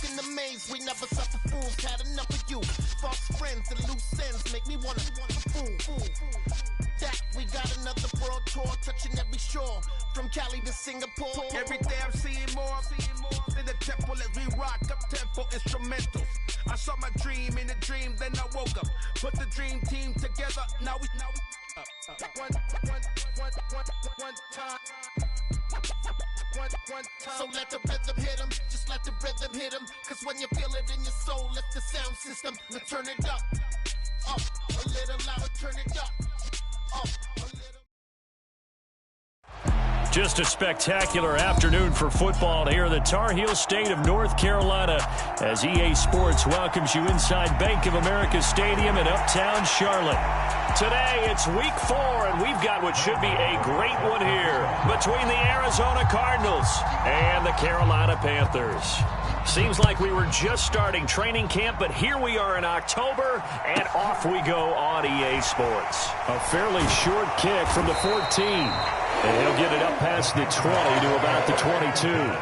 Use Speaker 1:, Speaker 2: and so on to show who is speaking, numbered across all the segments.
Speaker 1: in the maze, we never suffer fools. Had enough of you. False friends and loose ends make me wanna fool. That we got another world tour, touching every shore, from Cali to Singapore.
Speaker 2: Every day I'm seeing more in the temple as we rock up tempo instrumentals. I saw my dream in a dream, then I woke up. Put the dream team together. Now we one time.
Speaker 1: So let the rhythm hit 'em, just let the rhythm hit 'em. Cause when you feel it in your soul, lift the sound system. Now turn it up a little louder, turn it up a little.
Speaker 3: Just a spectacular afternoon for football here in the Tar Heel state of North Carolina as EA Sports welcomes you inside Bank of America Stadium in uptown Charlotte. Today, it's week 4, and we've got what should be a great one here between the Arizona Cardinals and the Carolina Panthers. Seems like we were just starting training camp, but here we are in October, and off we go on EA Sports. A fairly short kick from the 14. And he'll get it up past the 20 to about the 22.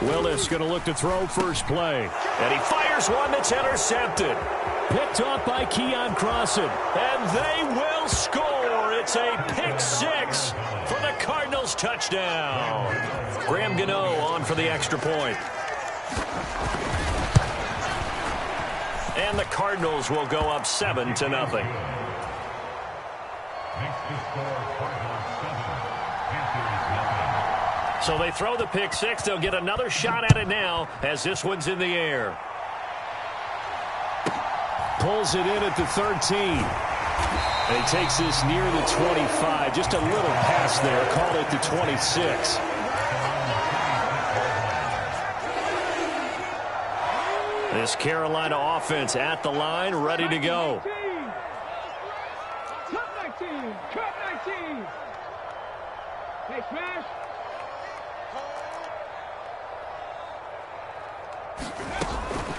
Speaker 3: Willis going to look to throw first play. And he fires one that's intercepted. Picked off by Keon Crossan. And they will score. It's a pick 6 for the Cardinals touchdown. Graham Gano on for the extra point. And the Cardinals will go up 7-0. So they throw the pick 6. They'll get another shot at it now as this one's in the air. Pulls it in at the 13. And he takes this near the 25. Just a little pass there. Called it the 26. This Carolina offense at the line, ready to go.
Speaker 4: Cut 19. Cut 19. Hey, smash.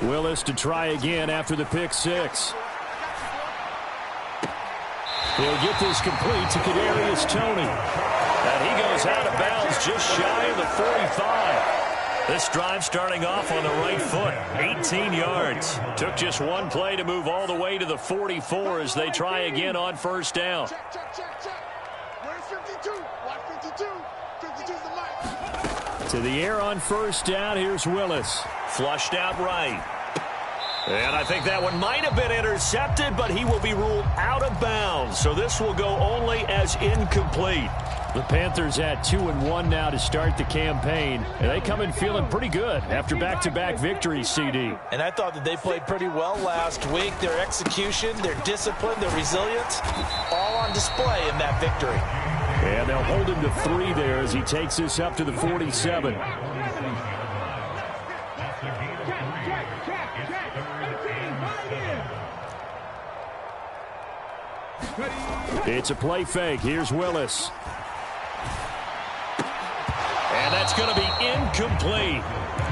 Speaker 3: Willis to try again after the pick 6. He'll get this complete to Kadarius Toney. And he goes out of bounds just shy of the 45. This drive starting off on the right foot, 18 yards. Took just one play to move all the way to the 44 as they try again on first down.
Speaker 1: Check. Where's 52? Watch 52. 52's the mark.
Speaker 3: To the air on first down, here's Willis. Flushed out right. And I think that one might have been intercepted, but he will be ruled out of bounds. So this will go only as incomplete. The Panthers at 2-1 now to start the campaign. And they come in feeling pretty good after back-to-back victories, CD.
Speaker 5: And I thought that they played pretty well last week. Their execution, their discipline, their resilience, all on display in that victory.
Speaker 3: And they'll hold him to 3 there as he takes this up to the 47. It's a play fake. Here's Willis. And that's going to be incomplete.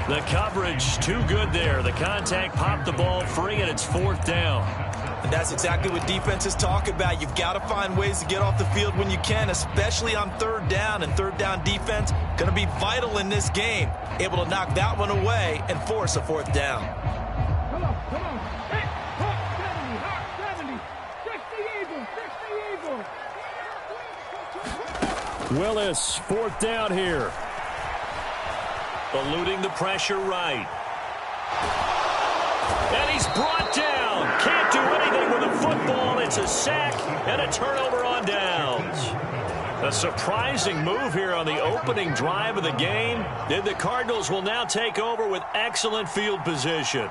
Speaker 3: The coverage too good there. The contact popped the ball free, and it's 4th down.
Speaker 5: And that's exactly what defenses talk about. You've got to find ways to get off the field when you can, especially on 3rd down. And 3rd down defense going to be vital in this game. Able to knock that one away and force a 4th down.
Speaker 4: Come on. Hey, Hawk 70. 60 Eagles.
Speaker 3: Willis, 4th down here. Eluding the pressure right. And he's brought down. Can't do anything with the football. It's a sack and a turnover on downs. A surprising move here on the opening drive of the game. And the Cardinals will now take over with excellent field position.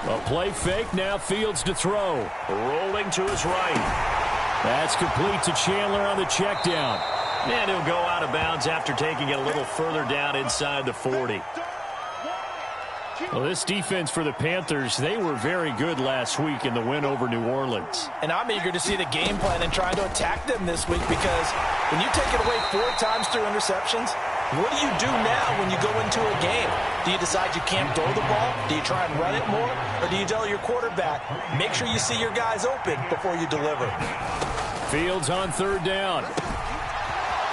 Speaker 3: A play fake, now Fields to throw. Rolling to his right. That's complete to Chandler on the check down. And he'll go out of bounds after taking it a little further down inside the 40. Well, this defense for the Panthers, they were very good last week in the win over New Orleans.
Speaker 5: And I'm eager to see the game plan and trying to attack them this week, because when you take it away 4 times through interceptions, what do you do now when you go into a game? Do you decide you can't throw the ball? Do you try and run it more? Or do you tell your quarterback, make sure you see your guys open before you deliver?
Speaker 3: Fields on 3rd down.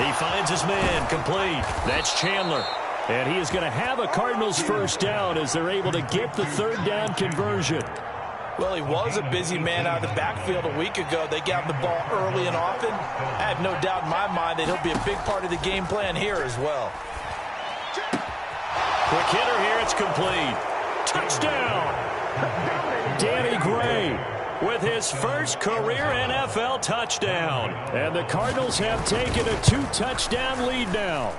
Speaker 3: He finds his man, complete. That's Chandler. And he is going to have a Cardinals first down as they're able to get the 3rd down conversion.
Speaker 5: Well, he was a busy man out of the backfield a week ago. They got him the ball early and often. I have no doubt in my mind that he'll be a big part of the game plan here as well.
Speaker 3: Quick hitter here, it's complete. Touchdown! Danny Gray with his first career NFL touchdown. And the Cardinals have taken a 2-touchdown lead now.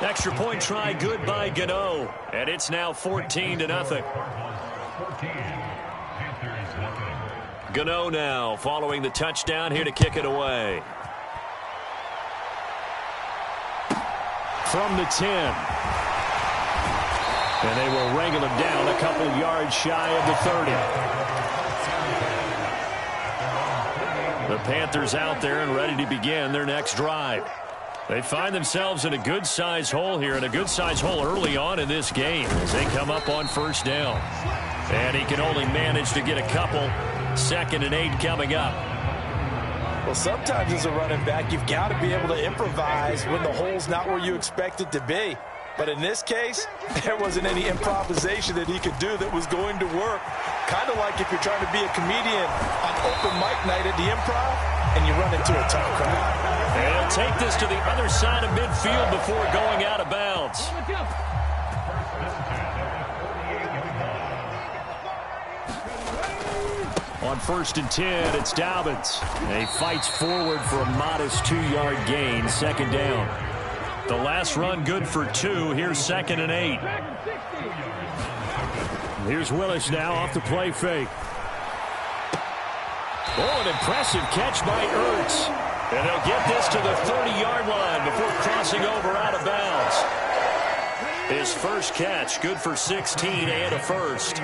Speaker 3: Extra point try good by Gano. And it's now 14-0. Gano now following the touchdown here to kick it away. From the 10. And they will wrangle him down a couple yards shy of the 30. The Panthers out there and ready to begin their next drive. They find themselves in a good-sized hole here, and a good-sized hole early on in this game as they come up on 1st down. And he can only manage to get a couple. 2nd and 8 coming up.
Speaker 5: Well, sometimes as a running back, you've got to be able to improvise when the hole's not where you expect it to be. But in this case, there wasn't any improvisation that he could do that was going to work. Kind of like if you're trying to be a comedian on open mic night at the Improv and you run into a tough crowd.
Speaker 3: And he'll take this to the other side of midfield before going out of bounds. On 1st and 10, it's Dobbins. And he fights forward for a modest 2-yard gain, 2nd down. The last run good for 2. Here's 2nd and 8. Here's Willis now off the play fake. Oh, an impressive catch by Ertz. And they'll get this to the 30-yard line before crossing over out of bounds. His first catch, good for 16 and a first.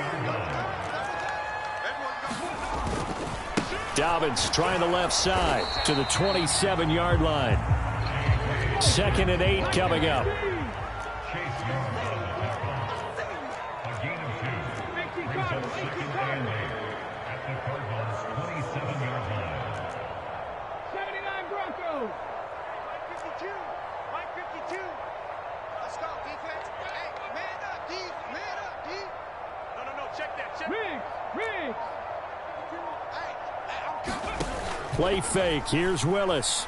Speaker 3: Dobbins trying the left side to the 27-yard line. 2nd and 8 coming up. Play fake. Here's Willis.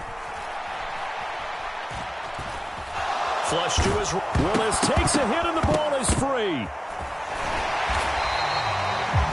Speaker 3: Flush to his... Willis takes a hit and the ball is free.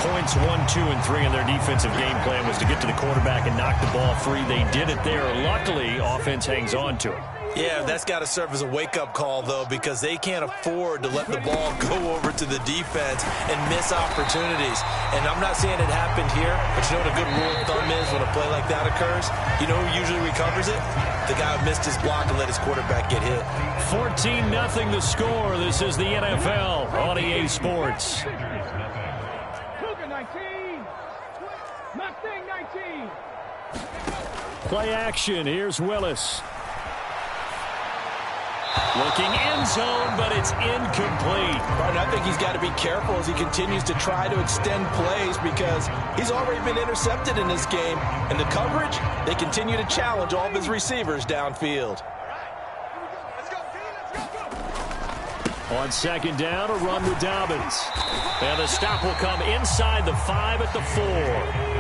Speaker 3: Points 1, 2, and 3 in their defensive game plan was to get to the quarterback and knock the ball free. They did it there. Luckily, offense hangs on to it.
Speaker 5: Yeah, that's got to serve as a wake-up call, though, because they can't afford to let the ball go over to the defense and miss opportunities. And I'm not saying it happened here, but you know what a good rule of thumb is when a play like that occurs? You know who usually recovers it? The guy who missed his block and let his quarterback get hit.
Speaker 3: 14-0 the score. This is the NFL on EA Sports. Play action. Here's Willis. Looking end zone, but it's incomplete.
Speaker 5: Right, I think he's got to be careful as he continues to try to extend plays because he's already been intercepted in this game. And the coverage, they continue to challenge all of his receivers downfield.
Speaker 3: On 2nd down, a run with Dobbins. And the stop will come inside the 5 at the 4.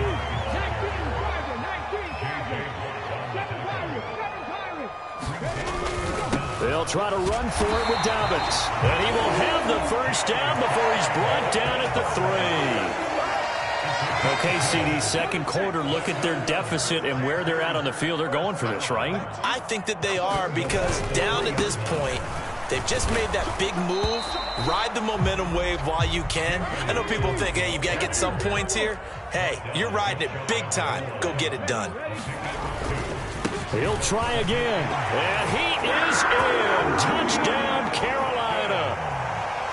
Speaker 3: They'll try to run for it with Dobbins. And he will have the first down before he's brought down at the 3. Okay, CD, second quarter, look at their deficit and where they're at on the field. They're going for this, right?
Speaker 5: I think that they are because down at this point, they've just made that big move. Ride the momentum wave while you can. I know people think, hey, you've got to get some points here. Hey, you're riding it big time. Go get it done.
Speaker 3: He'll try again. And he is in. Touchdown, Carolina.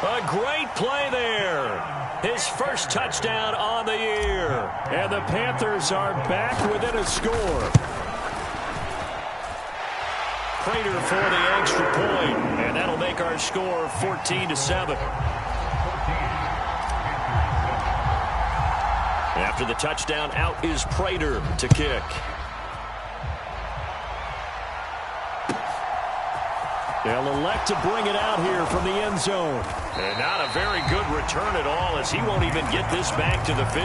Speaker 3: A great play there. His first touchdown on the year. And the Panthers are back within a score. Prater for the extra point, and that'll make our score 14-7. After the touchdown, out is Prater to kick. They'll elect to bring it out here from the end zone. And not a very good return at all, as he won't even get this back to the 15.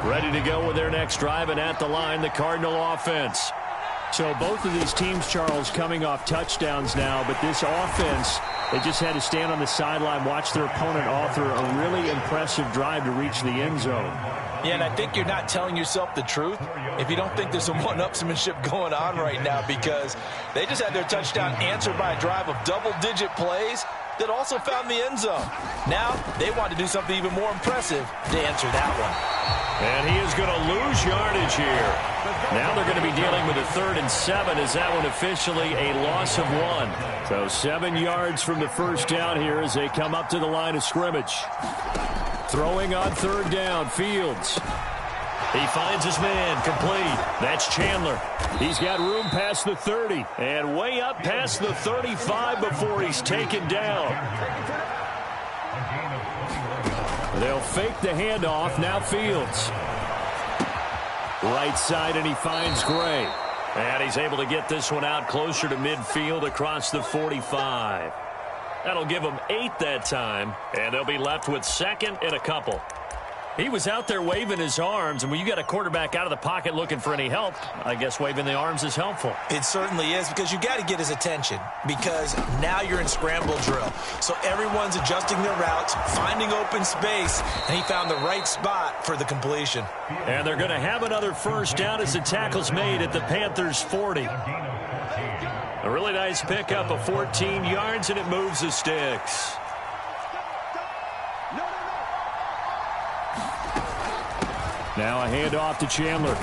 Speaker 3: Ready to go with their next drive, and at the line, the Cardinal offense. So both of these teams, Charles, coming off touchdowns now, but this offense, they just had to stand on the sideline, watch their opponent author a really impressive drive to reach the end zone.
Speaker 5: Yeah, and I think you're not telling yourself the truth if you don't think there's some one-upsmanship going on right now, because they just had their touchdown answered by a drive of double-digit plays that also found the end zone. Now they want to do something even more impressive to answer that one.
Speaker 3: And he is going to lose yardage here. Now they're going to be dealing with a 3rd and 7. Is that one officially a loss of 1? So 7 yards from the first down here as they come up to the line of scrimmage. Throwing on 3rd down, Fields. He finds his man, complete. That's Chandler. He's got room past the 30 and way up past the 35 before he's taken down. They'll fake the handoff. Now Fields. Right side, and he finds Gray. And he's able to get this one out closer to midfield across the 45. That'll give them 8 that time, and they'll be left with 2nd and a couple. He was out there waving his arms, and when you got a quarterback out of the pocket looking for any help, I guess waving the arms is helpful.
Speaker 5: It certainly is, because you got to get his attention, because now you're in scramble drill. So everyone's adjusting their routes, finding open space, and he found the right spot for the completion.
Speaker 3: And they're going to have another first down as the tackle's made at the Panthers' 40. A really nice pickup of 14 yards, and it moves the sticks. Now a handoff to Chandler.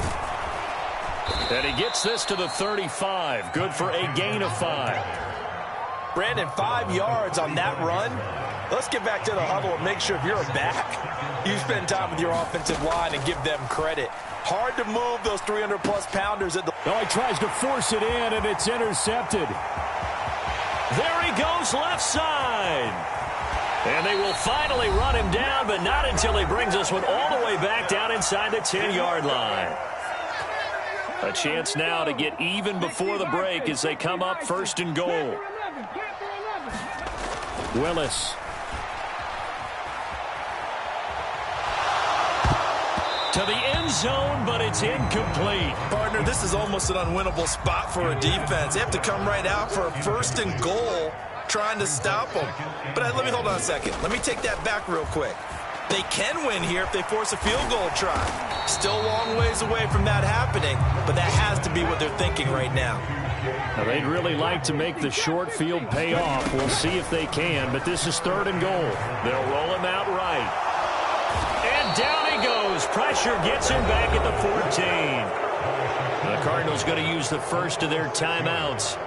Speaker 3: And he gets this to the 35. Good for a gain of 5.
Speaker 5: Brandon, 5 yards on that run. Let's get back to the huddle and make sure if you're a back, you spend time with your offensive line and give them credit. Hard to move those 300-plus pounders at the...
Speaker 3: No, he tries to force it in, and it's intercepted. There he goes, left side. And they will finally run him down, but not until he brings this one all the way back down inside the 10-yard line. A chance now to get even before the break as they come up 1st and goal. Willis. To the end zone, but it's incomplete.
Speaker 5: Partner, this is almost an unwinnable spot for a defense. They have to come right out for a 1st and goal, trying to stop them. But let me hold on a second. Let me take that back real quick. They can win here if they force a field goal try. Still a long ways away from that happening, but that has to be what they're thinking right now.
Speaker 3: Now, they'd really like to make the short field pay off. We'll see if they can, but this is 3rd and goal. They'll roll him out right. And down he goes. Pressure gets him back at the 14. The Cardinals going to use the first of their timeouts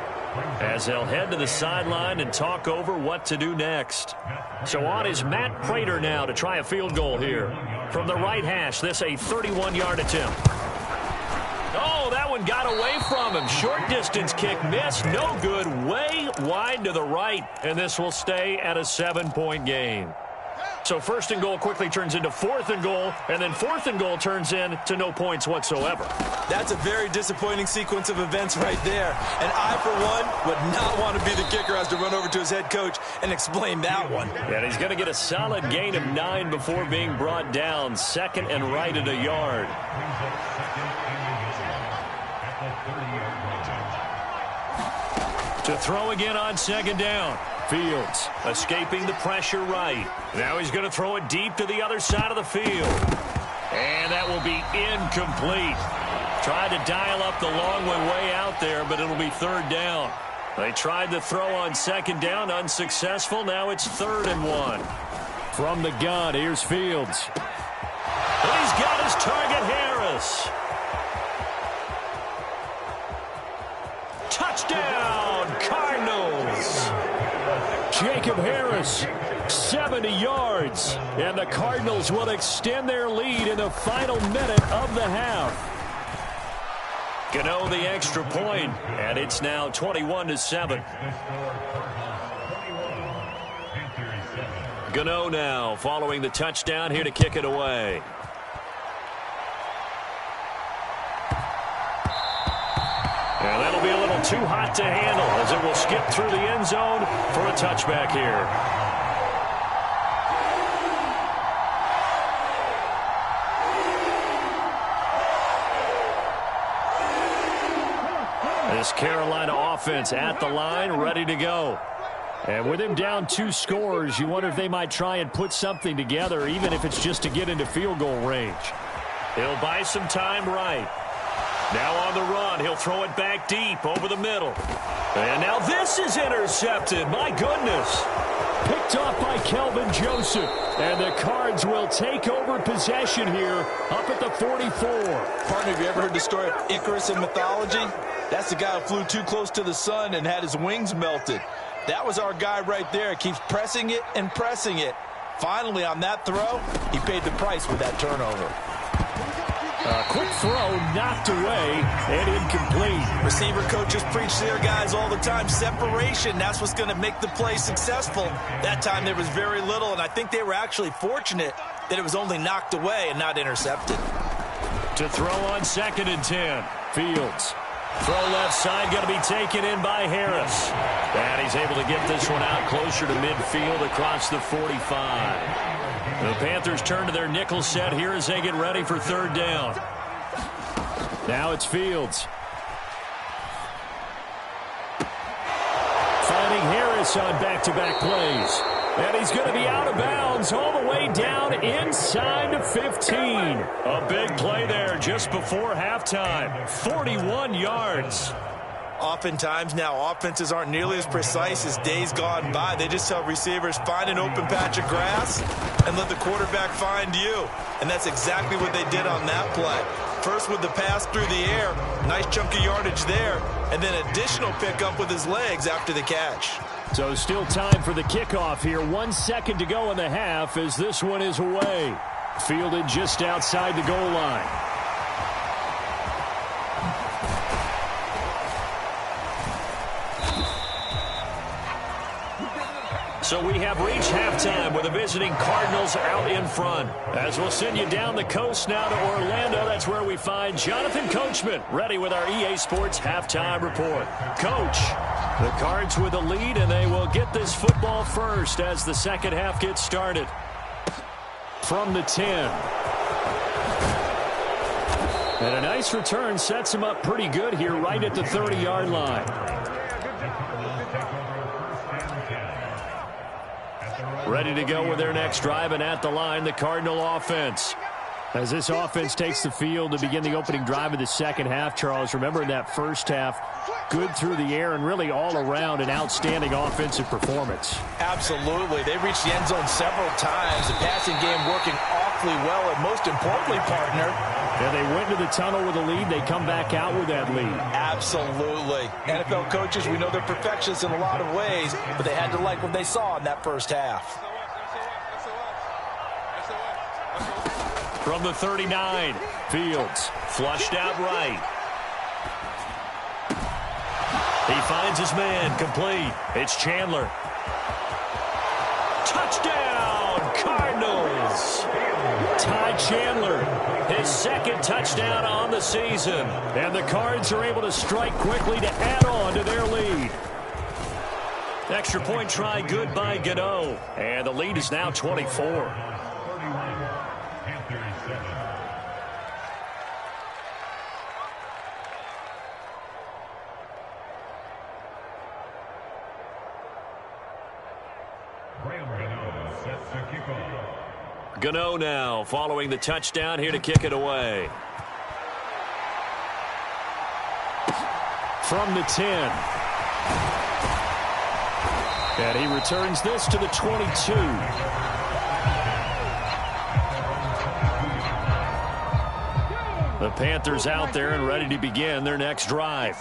Speaker 3: as they'll head to the sideline and talk over what to do next. So on is Matt Prater now to try a field goal here. From the right hash, this a 31-yard attempt. Oh, that one got away from him. Short distance kick missed. No good. Way wide to the right. And this will stay at a 7-point game. So 1st and goal quickly turns into 4th and goal, and then 4th and goal turns into no points whatsoever.
Speaker 5: That's a very disappointing sequence of events right there. And I, for one, would not want to be the kicker, has to run over to his head coach and explain that one.
Speaker 3: And he's going to get a solid gain of 9 before being brought down. 2nd and right at a yard. To throw again on 2nd down. Fields escaping the pressure right. Now he's going to throw it deep to the other side of the field. And that will be incomplete. Tried to dial up the long way out there, but it'll be 3rd down. They tried to throw on 2nd down, unsuccessful. Now it's 3rd and 1. From the gun, here's Fields. And he's got his target, Harris. Touchdown, Cardinals. Jacob Harris, 70 yards. And the Cardinals will extend their lead in the final minute of the half. Gano the extra point, and it's now 21-7. Gano now following the touchdown here to kick it away. And that'll be a little too hot to handle as it will skip through the end zone for a touchback here. This Carolina offense at the line, ready to go. And with him down 2 scores, you wonder if they might try and put something together, even if it's just to get into field goal range. He'll buy some time right. Now on the run, he'll throw it back deep over the middle. And now this is intercepted. My goodness. Picked off by Kelvin Joseph. And the Cards will take over possession here up at the 44.
Speaker 5: Partner, have you ever heard the story of Icarus in mythology? That's the guy who flew too close to the sun and had his wings melted. That was our guy right there. Keeps pressing it and pressing it. Finally, on that throw, he paid the price with that turnover.
Speaker 3: Quick throw, knocked away, and incomplete.
Speaker 5: Receiver coaches preach to their guys all the time. Separation, that's what's going to make the play successful. That time there was very little, and I think they were actually fortunate that it was only knocked away and not intercepted.
Speaker 3: To throw on 2nd and 10, Fields. Throw left side, going to be taken in by Harris. And he's able to get this one out closer to midfield across the 45. The Panthers turn to their nickel set here as they get ready for 3rd down. Now it's Fields. Finding Harris on back-to-back plays. And he's going to be out of bounds all the way down inside the 15. A big play there just before halftime. 41 yards.
Speaker 5: Oftentimes now offenses aren't nearly as precise as days gone by. They just tell receivers, find an open patch of grass and let the quarterback find you. And that's exactly what they did on that play. First with the pass through the air, nice chunk of yardage there, and then additional pickup with his legs after the catch.
Speaker 3: So still time for the kickoff here. 1 second to go in the half as this one is away. Fielded just outside the goal line. So we have reached halftime with the visiting Cardinals out in front. As we'll send you down the coast now to Orlando, that's where we find Jonathan Coachman ready with our EA Sports halftime report. Coach, the Cards with a lead, and they will get this football first as the second half gets started. From the 10. And a nice return sets him up pretty good here right at the 30-yard line. Ready to go with their next drive, and at the line, the Cardinal offense. As this offense takes the field to begin the opening drive of the second half, Charles, remember in that first half, good through the air and really all around an outstanding offensive performance.
Speaker 5: Absolutely. They reached the end zone several times. The passing game working awfully well, and most importantly, partner,
Speaker 3: and they went to the tunnel with a lead. They come back out with that lead.
Speaker 5: Absolutely. NFL coaches, we know they're perfectionists in a lot of ways, but they had to like what they saw in that first half.
Speaker 3: From the 39, Fields flushed out right. He finds his man, complete. It's Chandler. Touchdown, Cardinals! Ty Chandler, his second touchdown on the season. And the Cards are able to strike quickly to add on to their lead. Extra point try good by Gano. And the lead is now 24. Gano now following the touchdown here to kick it away. From the 10. And he returns this to the 22. The Panthers out there and ready to begin their next drive.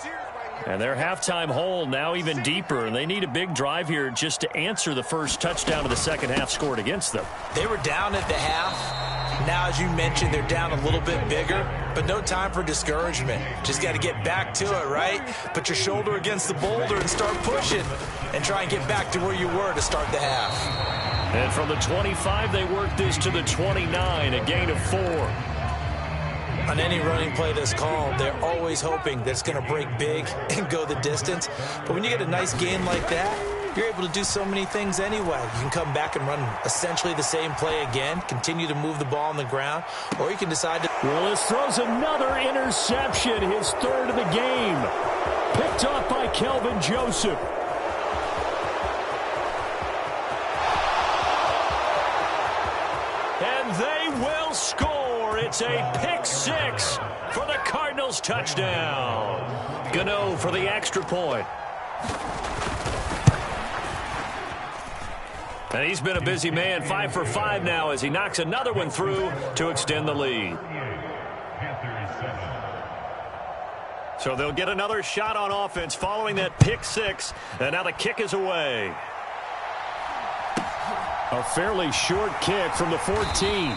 Speaker 3: And their halftime hole now even deeper, and they need a big drive here just to answer the first touchdown of the second half scored against them.
Speaker 5: They were down at the half. Now, as you mentioned, they're down a little bit bigger, but no time for discouragement. Just got to get back to it, right? Put your shoulder against the boulder and start pushing and try and get back to where you were to start the half.
Speaker 3: And from the 25, they work this to the 29, a gain of 4.
Speaker 5: On any running play that's called, they're always hoping that it's going to break big and go the distance. But when you get a nice gain like that, you're able to do so many things anyway. You can come back and run essentially the same play again, continue to move the ball on the ground, or you can decide to...
Speaker 3: Willis throws another interception, his third of the game. Picked off by Kelvin Joseph. And they will score. It's a pick six for the Cardinals touchdown. Gano for the extra point. And he's been a busy man, 5 for 5 now as he knocks another one through to extend the lead. So they'll get another shot on offense following that pick six, and now the kick is away. A fairly short kick from the 14.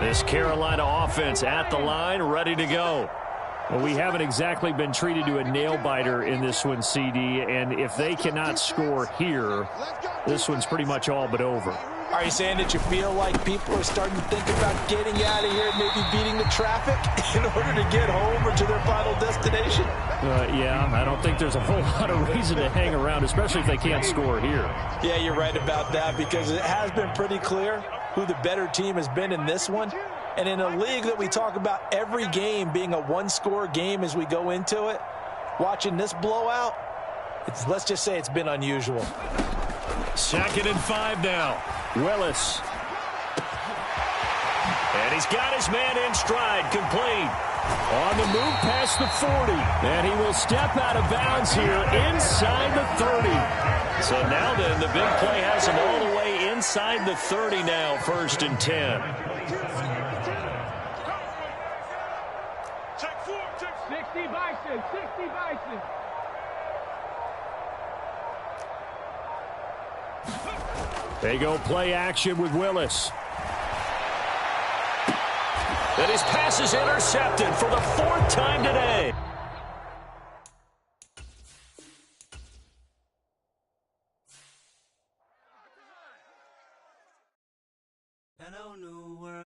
Speaker 3: This Carolina offense at the line, ready to go. Well, we haven't exactly been treated to a nail-biter in this one, CD, and if they cannot score here, this one's pretty much all but over.
Speaker 5: Are you saying that you feel like people are starting to think about getting out of here and maybe beating the traffic in order to get home or to their final destination?
Speaker 3: Yeah, I don't think there's a whole lot of reason to hang around, especially if they can't score here.
Speaker 5: Yeah, you're right about that because it has been pretty clear who the better team has been in this one. And in a league that we talk about every game being a one-score game as we go into it, watching this blowout, let's just say it's been unusual.
Speaker 3: 2nd and 5 now. Willis. And he's got his man in stride, complete. On the move past the 40. And he will step out of bounds here inside the 30. So now then, the big play has him all the way inside the 30 now, 1st and 10.
Speaker 4: 60 Bison, 60 Bison.
Speaker 3: They go play action with Willis. And his pass is intercepted for the 4th time today.
Speaker 6: Hello, new world.